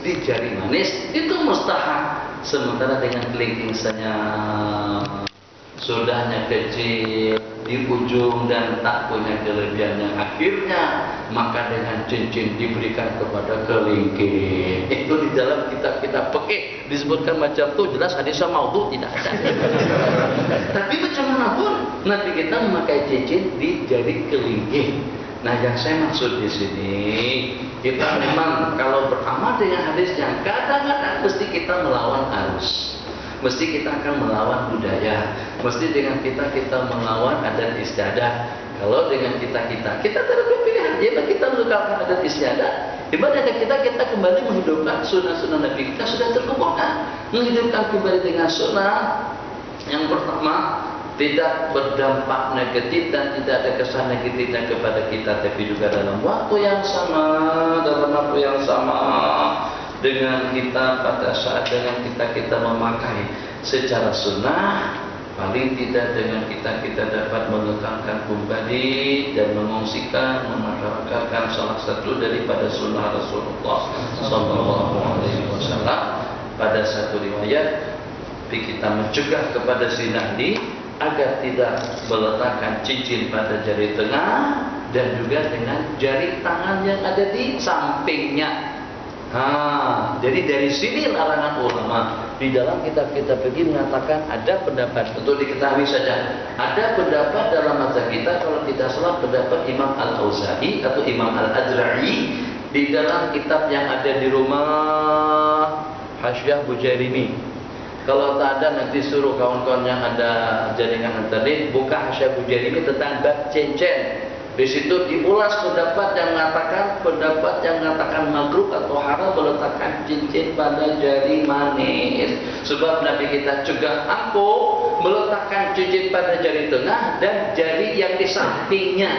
di jari manis itu mustahab. Sementara dengan kelingking misalnya sudahnya kecil di ujung dan tak punya kelebihan yang akhirnya, maka dengan cincin diberikan kepada kelingking. Itu di dalam kitab-kitab fikih disebutkan macam itu, jelas hadisnya maudhu tidak ada. Tapi macam mana pun Nabi kita memakai cincin di jari kelingking. Nah, yang saya maksud di sini, kita memang kalau beramal dengan hadis yang kadang-kadang mesti kita melawan arus, mesti kita akan melawan budaya, mesti dengan kita melawan adat istiadat. Kalau dengan kita tidak berpilihan, ya kita meninggalkan adat istiadat. Ibadah kita kembali menghidupkan sunnah-sunnah Nabi kita sudah terkumpulkan, menghidupkan kembali dengan sunnah. Yang pertama, tidak berdampak negatif dan tidak ada kesan negatifnya kepada kita, tapi juga dalam waktu yang sama dengan kita pada saat dengan kita memakai secara sunnah, paling tidak dengan kita dapat mengekalkan kembali dan mengungsikan, memasyarakatkan salah satu daripada sunnah Rasulullah Sallallahu Alaihi Wasallam. Pada satu riwayat, kita mencegah kepada si Nahdi agar tidak meletakkan cincin pada jari tengah dan juga dengan jari tangan yang ada di sampingnya. Jadi dari sini larangan ulama. Di dalam kitab-kitab begini mengatakan ada pendapat, untuk diketahui saja, ada pendapat dalam mazhab kita, kalau tidak salah pendapat Imam Al-Auza'i atau Imam Al-Azra'i di dalam kitab yang ada di rumah Hasyiah Bujairimi. Kalau tak ada, nanti suruh kawan-kawan yang ada jaringan internet buka Hasyiah Bujairimi tentang bab cincin. Di situ diulas pendapat yang mengatakan makruh atau haram meletakkan cincin pada jari manis. Sebab Nabi kita cegah aku meletakkan cincin pada jari tengah dan jari yang di sampingnya.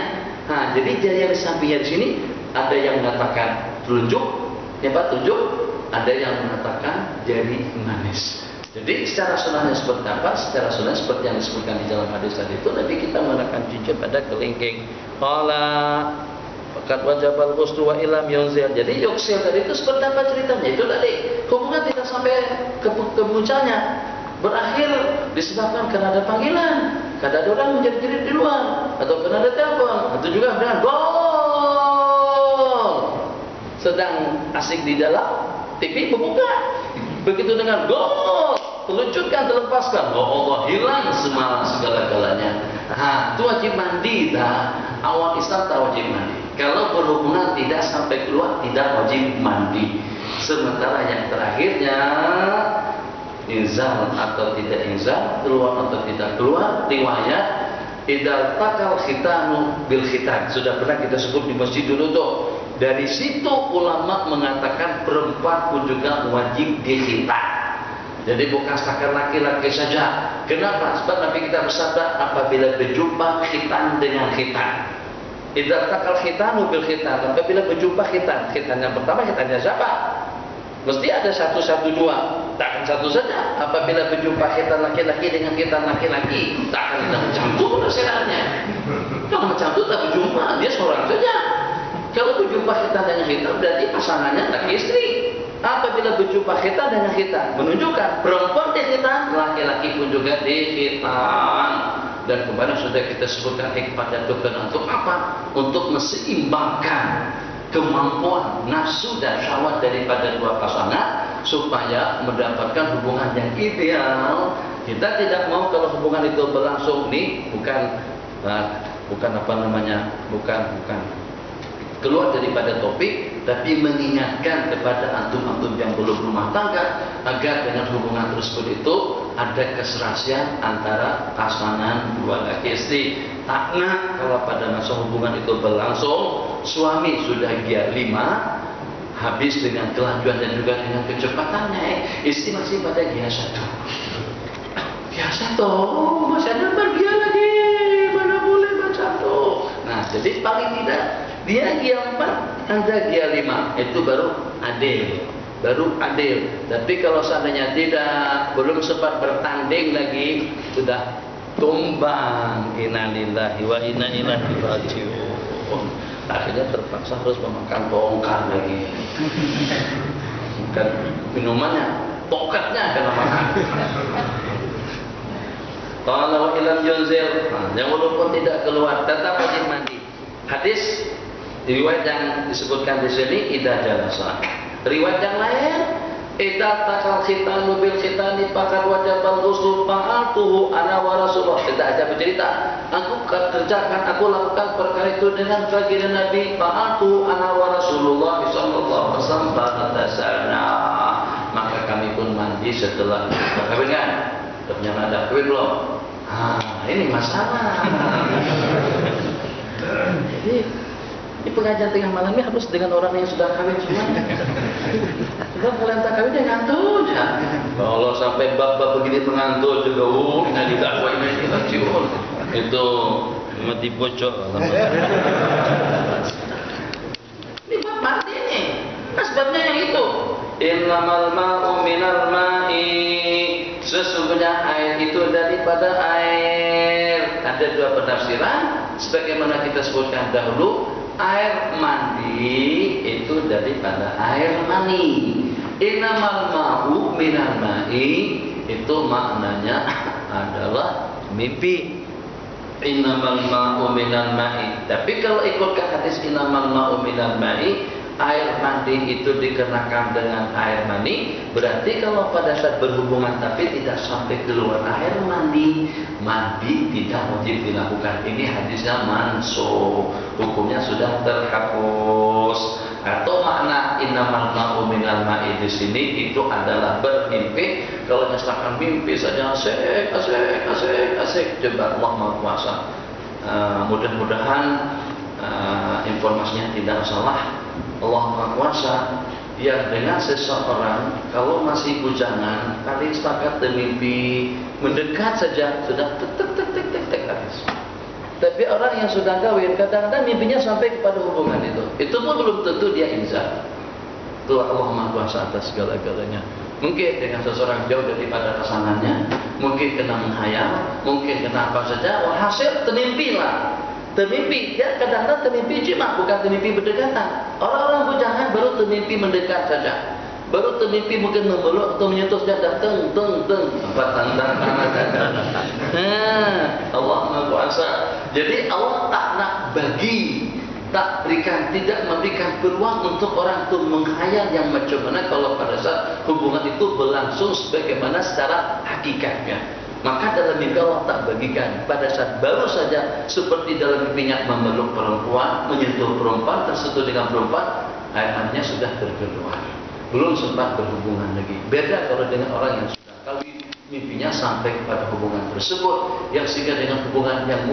Jadi jari yang di sampingnya di sini ada yang mengatakan telunjuk, ada yang mengatakan jari manis. Jadi secara sunnahnya seperti apa? Secara sunnah seperti yang disebutkan di dalam hadis tadi itu, Nabi kita mengenakan cincin pada kelingking. Qala faqad wajabal ghuslu wa ilam yunzil. Jadi yuksil tadi itu seperti apa ceritanya? Itu tadi hubungan tidak sampai ke puncaknya. Berakhir disebabkan karena ada panggilan, karena ada orang menjerit-jerit di luar, atau karena ada telepon, atau juga dengan gol. Sedang asik di dalam TV membuka. Begitu dengar gol, teluncurkan, terlepaskan, Allah hilang segala-galanya. Itu wajib mandi. Awal Islam tak wajib mandi. Kalau berhubungan tidak sampai keluar, tidak wajib mandi. Sementara yang terakhirnya inzal atau tidak inzal, keluar atau tidak keluar, riwayat idal takal khitanu bil khitan. Sudah pernah kita sebut di masjid dulu tuh. Dari situ ulama mengatakan perempuan pun juga wajib dikhitan. Jadi bukan setakat laki-laki saja. Kenapa? Sebab Nabi kita bersabda, apabila berjumpa khitan dengan khitan, idza taqal khitanu bil khitan, apabila berjumpa khitan. Khitan yang pertama, khitannya siapa? Mesti ada satu dua. Takkan satu saja. Apabila berjumpa khitan laki-laki dengan khitan laki-laki, takkan kita mencampur nasihatnya. Kalau mencampur tak berjumpa, dia seorang saja. Kalau berjumpa khitan dengan khitan berarti pasangannya laki istri. Apabila berjumpa khitan dengan khitan, menunjukkan perempuan dikhitan, laki-laki pun juga dikhitan. Dan kemarin sudah kita sebutkan hikmahnya itu untuk apa? Untuk meseimbangkan kemampuan nafsu dan syahwat daripada dua pasangan supaya mendapatkan hubungan yang ideal. Kita tidak mau kalau hubungan itu berlangsung bukan keluar daripada topik, tapi mengingatkan kepada antum-antum yang belum rumah tangga agar dengan hubungan tersebut itu ada keserasian antara pasangan dua laki istri. Takna kalau pada masa hubungan itu berlangsung, suami sudah gia 5, habis dengan kelajuan dan juga dengan kecepatannya, istri masih pada gia 1. Gia 1, masih ada gia lagi, mana boleh baca tuh. Nah, jadi paling tidak dia gia 4, Anda gia 5, itu baru adil. Tapi kalau seandainya tidak, belum sempat bertanding lagi, sudah tumbang. Innalillahi wa inna ilaihi raji'un. Akhirnya terpaksa harus memakan bongkar lagi. Bukan minumannya, tokatnya kena makan. Kalau ilam yunzil, yang walaupun tidak keluar tetap wajib mandi. Hadis riwayat yang disebutkan di sini idza jalasa. Riwayat yang lain idza takal khitanu bil khitani faqad wajabal ghusl fa'altuhu ana wa rasulullah. Tidak ada bercerita, aku kerjakan, aku lakukan perkara itu dengan baginda Nabi, fa'altuhu ana wa rasulullah sallallahu alaihi wasallam ba'da. Maka kami pun mandi setelah kawin kan? Ternyata ada kawin belum? Ini masalah. Jadi ini pengajian tengah malam ini harus dengan orang yang sudah kawin semuanya. Kalau kalian tak kawin dia ngantuk ya. Kalau sampai bab-bab begini mengantuk juga, ini didakwa ini kita cium. Itu mati bocor. Ini bab mati nih. Sebabnya yang itu. Innamal ma'u minal ma'i. Sesungguhnya air itu daripada air. Ada dua penafsiran. Sebagaimana kita sebutkan dahulu, air mandi itu daripada air mani. Innamal ma'u minal ma'i, itu maknanya adalah mimpi. Innamal ma'u minal ma'i. Tapi kalau ikutkan hadis innamal ma'u minal ma'i, air mandi itu dikenakan dengan air mani. Berarti kalau pada saat berhubungan tapi tidak sampai keluar air mandi, mandi tidak wajib dilakukan. Ini hadisnya mansukh, hukumnya sudah terhapus. Atau makna innamal ma'u minal ma'i di sini itu adalah bermimpi. Kalau misalkan mimpi saja asik, coba Allah Maha Kuasa. Mudah-mudahan informasinya tidak salah. Allah Maha Kuasa yang dengan seseorang kalau masih bujangan paling sepakat bermimpi mendekat saja sudah tek habis. Tapi orang yang sudah kawin kadang-kadang mimpinya sampai kepada hubungan itu pun belum tentu dia inzal. Itu Allah Maha Kuasa atas segala-galanya. Mungkin dengan seseorang jauh daripada pasangannya, mungkin kena menghayal, mungkin kena apa saja, hasil termimpilah. Termimpi, ya kadang-kadang termimpi jima, bukan termimpi berdekatan. Orang-orang bujangan baru termimpi mendekat saja. Baru termimpi mungkin memeluk atau menyentuh saja, teng. Apa tanda Allah Maha Kuasa. Jadi Allah tak nak bagi, tak berikan, tidak memberikan peluang untuk orang itu menghayal yang macam mana kalau pada saat hubungan itu berlangsung sebagaimana secara hakikatnya. Maka dalam mimpi Allah tak bagikan. Pada saat baru saja seperti dalam mimpinya memeluk perempuan, menyentuh perempuan, tersentuh dengan perempuan, air maninya sudah terkeluar. Belum sempat berhubungan lagi. Beda kalau dengan orang yang sudah kawin, mimpinya sampai kepada hubungan tersebut, yang sehingga dengan hubungan yang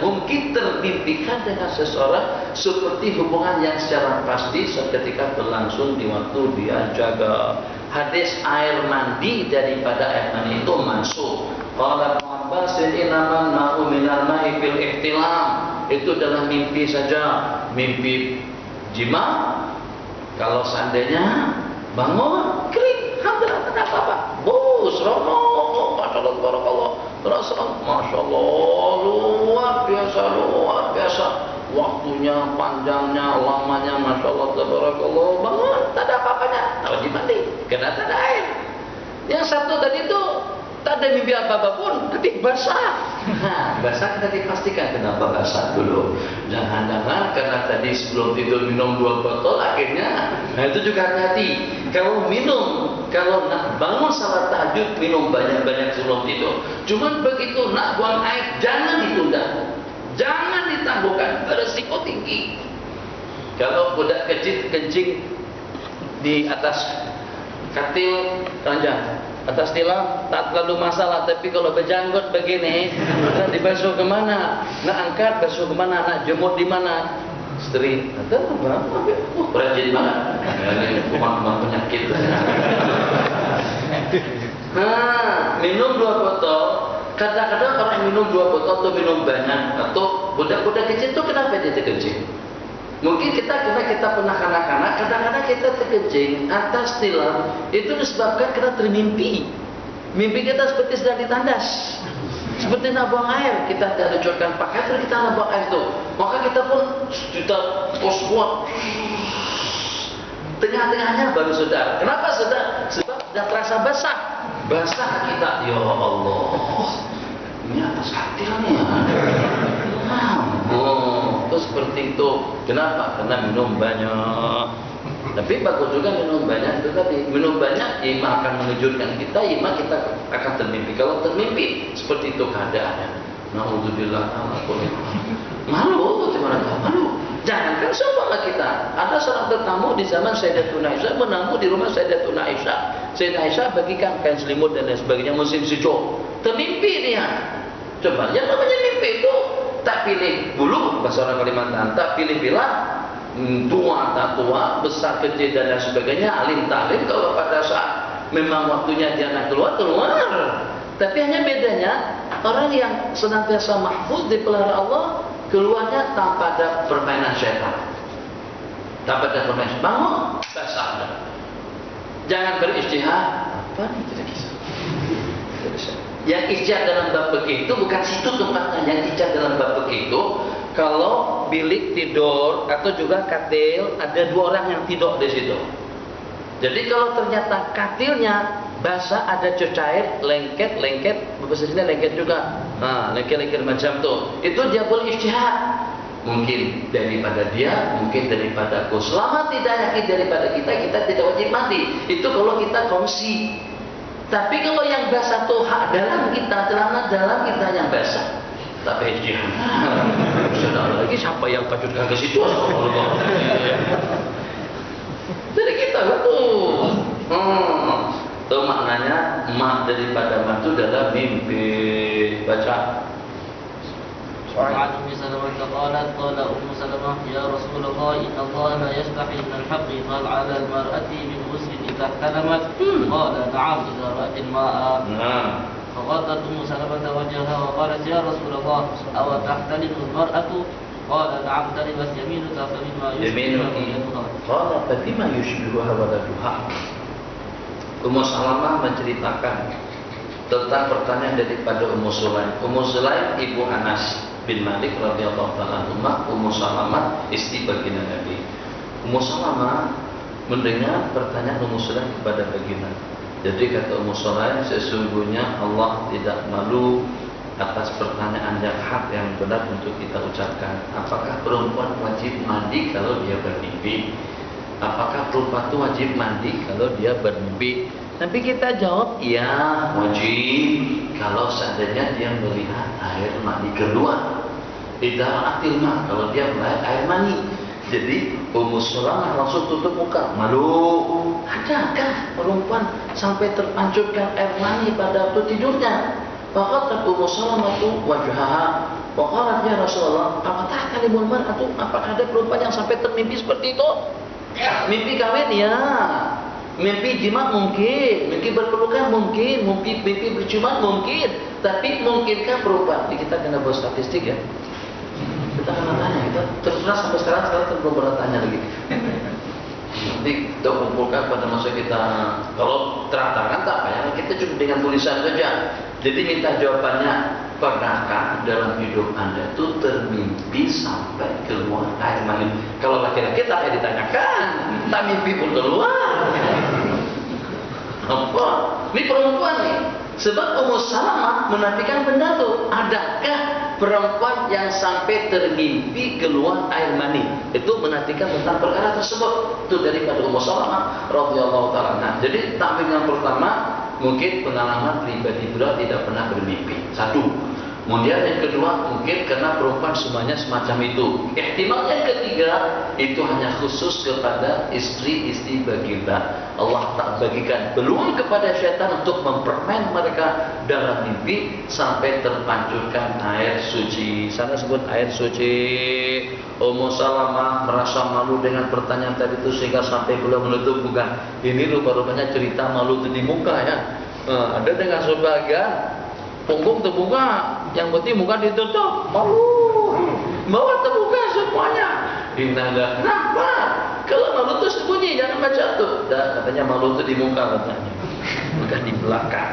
mungkin termimpikan dengan seseorang seperti hubungan yang secara pasti seketika berlangsung di waktu dia jaga. Hadis air mandi daripada air mani itu masuk. Qala Abbas innamal ma'u minal ma'i fil ihtilam. Itu dalam mimpi saja, mimpi jima. Kalau seandainya bangun kering, alhamdulillah tidak apa-apa. Seronok, masyaallah, barakallah. Terasa masyaallah luar biasa. Waktunya, panjangnya, lamanya, masyaallah, tabarakallah. Bangun, tak ada apa-apanya. Wajib mandi, karena tak ada air. Yang satu tadi itu tak ada mimpi apa-apa pun, tapi basah. Basah kita dipastikan kenapa basah dulu. Jangan-jangan karena tadi sebelum tidur minum 2 botol, akhirnya, itu juga hati-hati. Kalau minum, kalau nak bangun salat tahajud, minum banyak-banyak sebelum tidur. Cuman begitu nak buang air, jangan ditunda. Jangan ditangguhkan, beresiko tinggi. Kalau budak kecil kencing di atas katil ranjang, atas tilam tak terlalu masalah. Tapi kalau berjanggut begini, nak dibasuh kemana? Nak angkat basuh kemana? Nak jemur di mana? Istri, ada apa? Rajin banget. Ini kuman-kuman penyakit. Minum 2 botol. Kadang-kadang orang minum 2 botol atau minum banyak, atau budak-budak kecil itu kenapa dia terkencing? Mungkin karena kita pernah kanak-kanak, kadang-kadang kita terkencing atas tilam itu disebabkan kita termimpi. Mimpi kita seperti sedang ditandas, seperti nak buang air. Kita tidak dicurkan pakai, terus kita nak buang air itu. Maka kita pun kita kuat. tengah-tengahnya baru sedar. Kenapa sedar? Sebab sudah terasa basah. Basah kita, ya Allah. Ini atas katil nih ya. Oh, itu seperti itu. Kenapa? Karena minum banyak. Tapi bagus juga minum banyak itu tadi. Minum banyak, ima akan mengejutkan kita, ima kita akan termimpi. Kalau termimpi, seperti itu keadaannya. Na'udzubillah. Malu, gimana tahu? Malu. Jangankan seumpama kita. Ada seorang tetamu di zaman Sayyidatuna Aisyah menamu di rumah Sayyidatuna Aisyah. Sayyidatuna Aisyah bagikan kain selimut dan lain sebagainya musim sejuk. Termimpi dia. Coba, yang namanya mimpi itu tak pilih bulu, bahasa orang Kalimantan, tak pilih-pilih tua tak tua, besar kecil dan lain sebagainya, alim tak alim. Kalau pada saat memang waktunya dia nak keluar, keluar. Tapi hanya bedanya orang yang senantiasa mahfuz dipelihara Allah, keluarnya tanpa ada permainan syaitan, tanpa ada permainan bangun basah. Jangan beristihad. Apa nih tidak bisa. Yang ijab dalam bab fikih itu bukan situ tempatnya. Yang ijab dalam bab fikih itu kalau bilik tidur atau juga katil ada dua orang yang tidur di situ. Jadi kalau ternyata katilnya basah, ada cecair, lengket, bahasa sini lengket juga. Nah, lengket macam tuh. Itu dia boleh ijtihad. Mungkin daripada dia, mungkin daripada aku. Selama tidak yakin daripada kita, kita tidak wajib mati. Itu kalau kita kongsi. Tapi kalau yang basah tuh hak dalam kita, celana dalam kita yang basah. Tapi ijtihad. Sudah lagi siapa yang kajutkan ke situ? Jadi kita betul. Itu maknanya mak daripada mantu dalam mimpi. Baca. وعن أم سلمة قالت قال أم سلمة يا رسول الله إن الله لا يستحي من الحق هل على المرأة من غسل إذا احتلمت؟ قال نعم إذا رأت الماء. نعم. فغضت أم سلمة وجهها وقالت يا رسول الله أو تحتلم المرأة؟ قال نعم تلبس يمينك فبما يشبهها. قال فبما يشبهها ولدها. Ummu Salamah menceritakan tentang pertanyaan daripada Ummu Sulaim. Ummu Sulaim ibu Anas bin Malik radhiyallahu taala anhu, Ummu Salamah istri baginda Nabi. Ummu Salamah mendengar pertanyaan Ummu Sulaim kepada baginda. Jadi kata Ummu Sulaim, sesungguhnya Allah tidak malu atas pertanyaan yang hak yang benar untuk kita ucapkan. Apakah perempuan wajib mandi kalau dia bermimpi? Apakah perempuan itu wajib mandi kalau dia bermimpi? Tapi kita jawab, ya wajib kalau seandainya dia melihat air mani keluar. Tidak atilma kalau dia melihat air mani. Jadi Ummu Salamah langsung tutup muka, malu. Adakah perempuan sampai terpancurkan air mani pada waktu tidurnya? Faqatat Ummu Salamah itu wajhaha. Faqalat ya Rasulullah, apakah kalimul mar'atu? Apakah ada perempuan yang sampai termimpi seperti itu? Mimpi kawin ya. Mimpi jimat mungkin, mimpi berpelukan mungkin, mimpi berciuman mungkin. Tapi mungkinkah perempuan? Kita kena buat statistik ya. Kita kena tanya, kita terus sampai sekarang belum pernah tanya lagi. Nanti kita kumpulkan pada masa kita, kalau terang-terangan tak payah, kita cukup dengan tulisan saja. Jadi minta jawabannya, pernahkah dalam hidup Anda itu termimpi sampai keluar air mani? Kalau laki-laki tak payah ditanyakan, tak mimpi pun keluar. Apa? Ini perempuan nih. Sebab Ummu Salamah menafikan benda itu. Adakah perempuan yang sampai termimpi keluar air mani? Itu menafikan tentang perkara tersebut. Itu daripada Ummu Salamah radhiyallahu taala. Jadi tampil yang pertama mungkin pengalaman pribadi beliau tidak pernah bermimpi. Satu. Kemudian yang kedua mungkin karena perempuan semuanya semacam itu. Ihtimal yang ketiga itu hanya khusus kepada istri-istri baginda. Allah tak bagikan peluang kepada syaitan untuk mempermain mereka dalam mimpi sampai terpancurkan air suci. Sana sebut air suci. Ummu Salamah merasa malu dengan pertanyaan tadi itu sehingga sampai beliau menutup muka. Ini rupa-rupanya cerita malu itu di muka ya. Ada dengan sebagian punggung terbuka, yang penting muka ditutup, malu. Bawah terbuka semuanya. Dinada. Kenapa? Kalau malu itu sembunyi, jangan baca tuh. Dan katanya malu itu di muka katanya, bukan di belakang.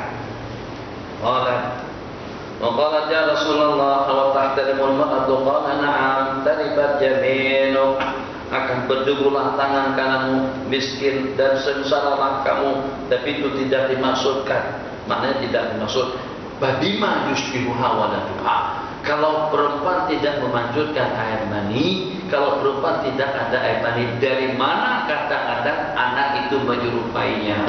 Qalat ya Rasulullah, aw tahtalimul mar'atu? Qala na'am, taribat yaminuk. akan berdebulah tangan kananmu miskin dan sengsaralah kamu, tapi itu tidak dimaksudkan. Maknanya tidak dimaksud badima yusbihu hawaladuha. Kalau perempuan tidak memanjurkan air mani, kalau perempuan tidak ada air mani, dari mana kadang-kadang anak itu menyerupainya?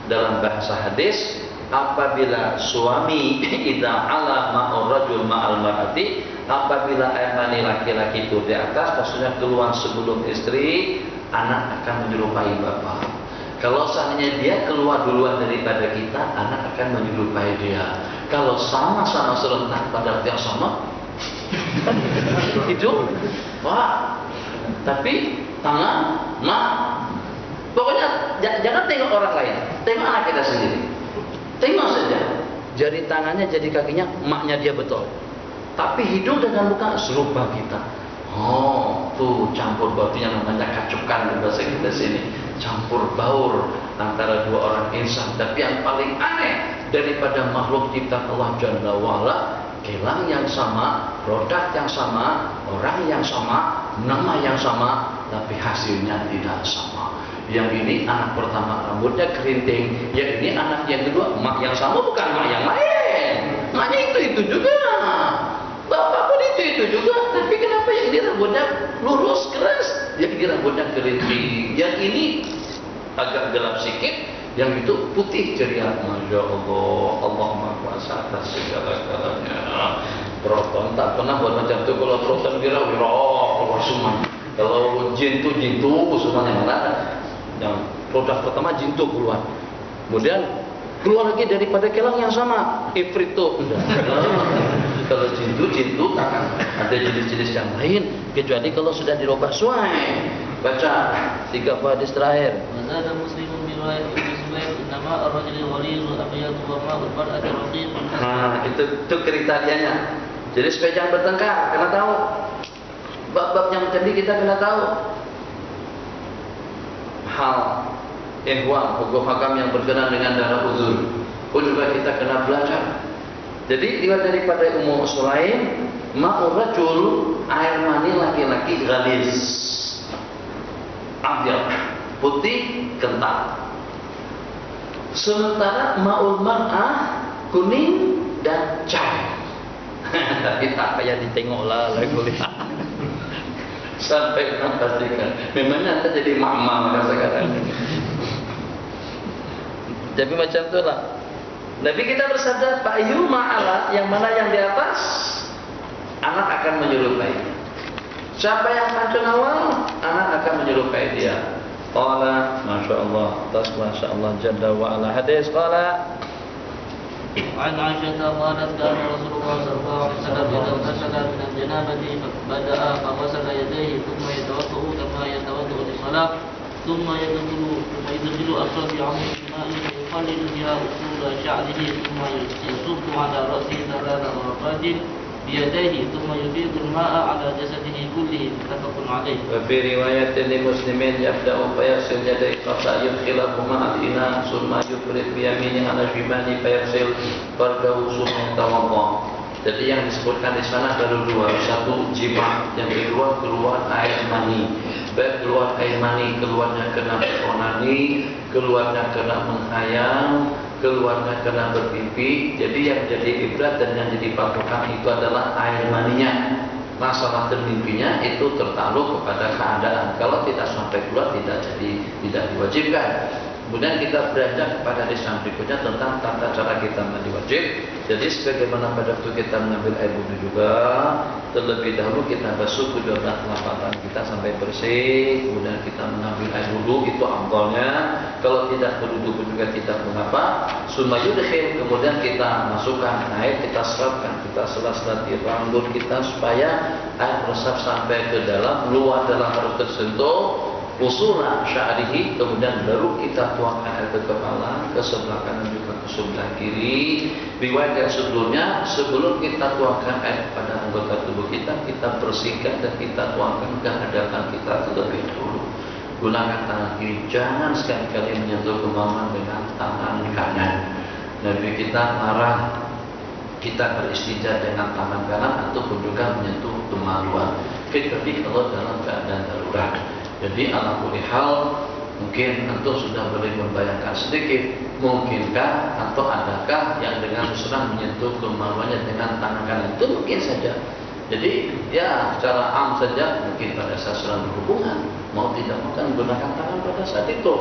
Dalam bahasa hadis, apabila suami idza ala ma'ur rajul ma'al mar'ati, apabila air mani laki-laki itu di atas, maksudnya keluar sebelum istri, anak akan menyerupai bapak. Kalau seandainya dia keluar duluan daripada kita, anak akan menyerupai dia. Kalau sama-sama serentak pada waktu yang sama, itu wah. Tapi tangan, pokoknya jangan tengok orang lain, tengok anak kita sendiri. Tengok saja, jari tangannya, jari kakinya, maknya dia betul. Tapi hidung dengan muka serupa kita. Oh, tuh campur baurnya namanya kacukan di bahasa kita sini. Campur baur antara dua orang insan. Tapi yang paling aneh daripada makhluk ciptaan Allah Jalla wa'ala, gelang yang sama, produk yang sama, orang yang sama, nama yang sama, tapi hasilnya tidak sama. Yang ini anak pertama rambutnya keriting, yang ini anak yang kedua mak yang sama bukan mak yang lain, maknya itu juga, bapak pun itu juga, tapi kenapa yang ini rambutnya lurus keras, yang ini rambutnya keriting, yang ini agak gelap sedikit, yang itu putih ceria. Masya Allah, Allah Maha Kuasa atas segala-galanya. Proton tak pernah buat macam itu. Kalau proton kira keluar semua. Kalau jin tuh semuanya mana? Yang produk pertama jin tuh keluar. Kemudian keluar lagi daripada kelang yang sama, ifrit tuh. Kalau jin tuh akan ada jenis-jenis yang lain, kecuali kalau sudah dirobah suai. Baca 3 hadis terakhir. Wazada Muslimun bi riwayat Ibnu Zubair, "Innama ar-rajulu ghalidun abyadu wa ma'ul mar'ati raqiqun." Itu kriterianya. Jadi supaya jangan bertengkar, kena tahu. Bab-bab yang tadi kita kena tahu. Hal ihwal, hukum hakam yang berkenaan dengan darah uzur pun juga kita kena belajar. Jadi lihat daripada Ummu Sulaim, ma'ur rajul, air mani laki-laki ghalis. Abyad, putih kental. Sementara ma'ul mar'ah kuning dan cair. Tapi tak payah ditengok lah kuliah. Sampai pastikan. Memangnya anda jadi mama sekarang. Jadi macam itulah. Nabi kita bersabda, Pak Ayu ma'ala, yang mana yang di atas, anak akan menyerupai. Siapa yang pancung awal, anak akan menyerupai dia. Qala, Masya Allah, tas Masya Allah Jalla wa'ala. Hadis qala, عن عائشة قالت كان رسول الله صلى الله عليه وسلم إذا اغتسل من الجنابة بدأ فغسل يديه ثم يتوضأ كما يتوضأ للصلاة ثم يدخل أصابعه في الماء فيقلل بها أصول شعره ثم يصب على رأسه 3 مرات بيديه ثم يفيض الماء على جسده كله متفق عليه. وفي رواية لمسلمين يبدأ فيغسل يديه حتى يدخلهما الإناء ثم يفرد بيمينه على شماله فيغسل فرجه ثم يتوضأ. Jadi yang disebutkan di sana ada 2, satu jima, yang kedua keluar air mani. Baik keluar air mani, keluarnya kena onani, keluarnya kena menghayal, keluarnya kena berpipi. Jadi yang jadi ibrat dan yang jadi patokan itu adalah air maninya. Masalah termimpinya itu tertakluk kepada keadaan. Kalau tidak sampai keluar tidak diwajibkan. Kemudian kita beranjak kepada hadis yang berikutnya tentang tata cara kita mandi wajib. Jadi sebagaimana pada waktu kita mengambil air wudhu juga, terlebih dahulu kita basuh kedua belah telapak tangan kita sampai bersih. Kemudian kita mengambil air wudhu, itu amdalnya. Kalau tidak berwudhu pun juga tidak mengapa. Summa yudkhil, kemudian kita masukkan air, kita serapkan, kita selat-selat di rambut kita supaya air meresap sampai ke dalam, luar dalam harus tersentuh. Usula sya'rihi, kemudian baru kita tuangkan air ke kepala, ke sebelah kanan juga ke sebelah kiri. Riwayat yang sebelumnya, sebelum kita tuangkan air pada anggota tubuh kita bersihkan dan kita tuangkan ke hadapan kita terlebih dahulu. Gunakan tangan kiri, jangan sekali-kali menyentuh kemaluan dengan tangan kanan. Nabi kita marah kita beristinja dengan tangan kanan ataupun juga menyentuh kemaluan. kecuali kalau dalam keadaan darurat. Jadi ala kulli hal, mungkin antum sudah boleh membayangkan sedikit, mungkinkah atau adakah yang dengan musnah menyentuh kemaluannya dengan tangan kanan? Itu mungkin saja. Jadi ya secara am saja, mungkin pada saat sedang berhubungan, mau tidak mau kan menggunakan tangan pada saat itu.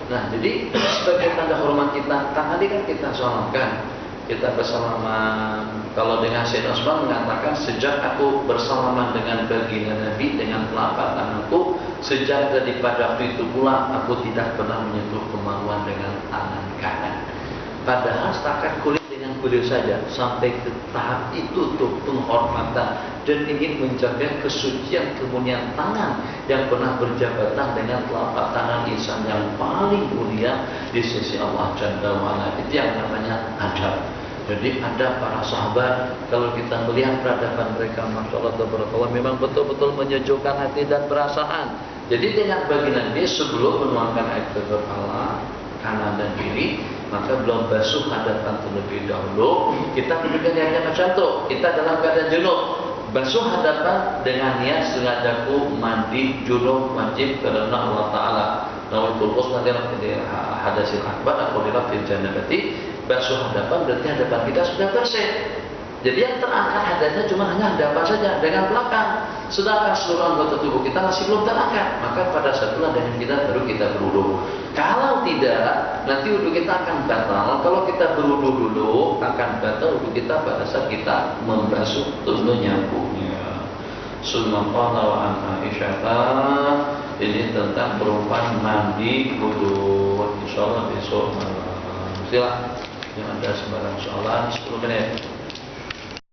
Nah, jadi sebagai tanda hormat kita, tadi kan kita salamkan, kita bersalaman. Kalau dengan Sayyidina Utsman mengatakan, sejak aku bersalaman dengan baginda Nabi dengan telapak tanganku, sejak daripada waktu itu pula aku tidak pernah menyentuh kemaluan dengan tangan kanan. Padahal setakat kulit dengan beliau saja, sampai ke tahap itu untuk penghormatan dan ingin menjaga kesucian kemuliaan tangan yang pernah berjabatan dengan telapak tangan insan yang paling mulia di sisi Allah Jalla wa'ala. Itu yang namanya adab. Jadi ada para sahabat, kalau kita melihat peradaban mereka, Masya Allah, tabarakallah, memang betul-betul menyejukkan hati dan perasaan. Jadi dengan baginda Nabi sebelum menuangkan air ke kepala kanan dan kiri, maka belum basuh hadapan terlebih dahulu. Kita menunjukkan niatnya macam tu. Kita dalam keadaan junub, basuh hadapan dengan niat sengajaku mandi junub wajib karena Allah Taala. Nawaitul ghusla li hadasil akbar atau li rafil janabati. Basuh hadapan berarti hadapan kita sudah bersih. Jadi yang terangkat hadasnya cuma hanya hadapan saja dengan belakang. Sedangkan seluruh anggota tubuh kita masih belum terangkat. Maka pada saat itulah dengan kita baru kita berwudu. Kalau tidak, nanti wudu kita akan batal. Kalau kita berwudu dulu, akan batal wudu kita pada saat kita membasuh atau nyapunya. Sunnah qala wa an Aisyah. Ini tentang perempuan mandi wudu. Insyaallah besok malam. Silakan. Yang ada sembarang soalan 10 menit.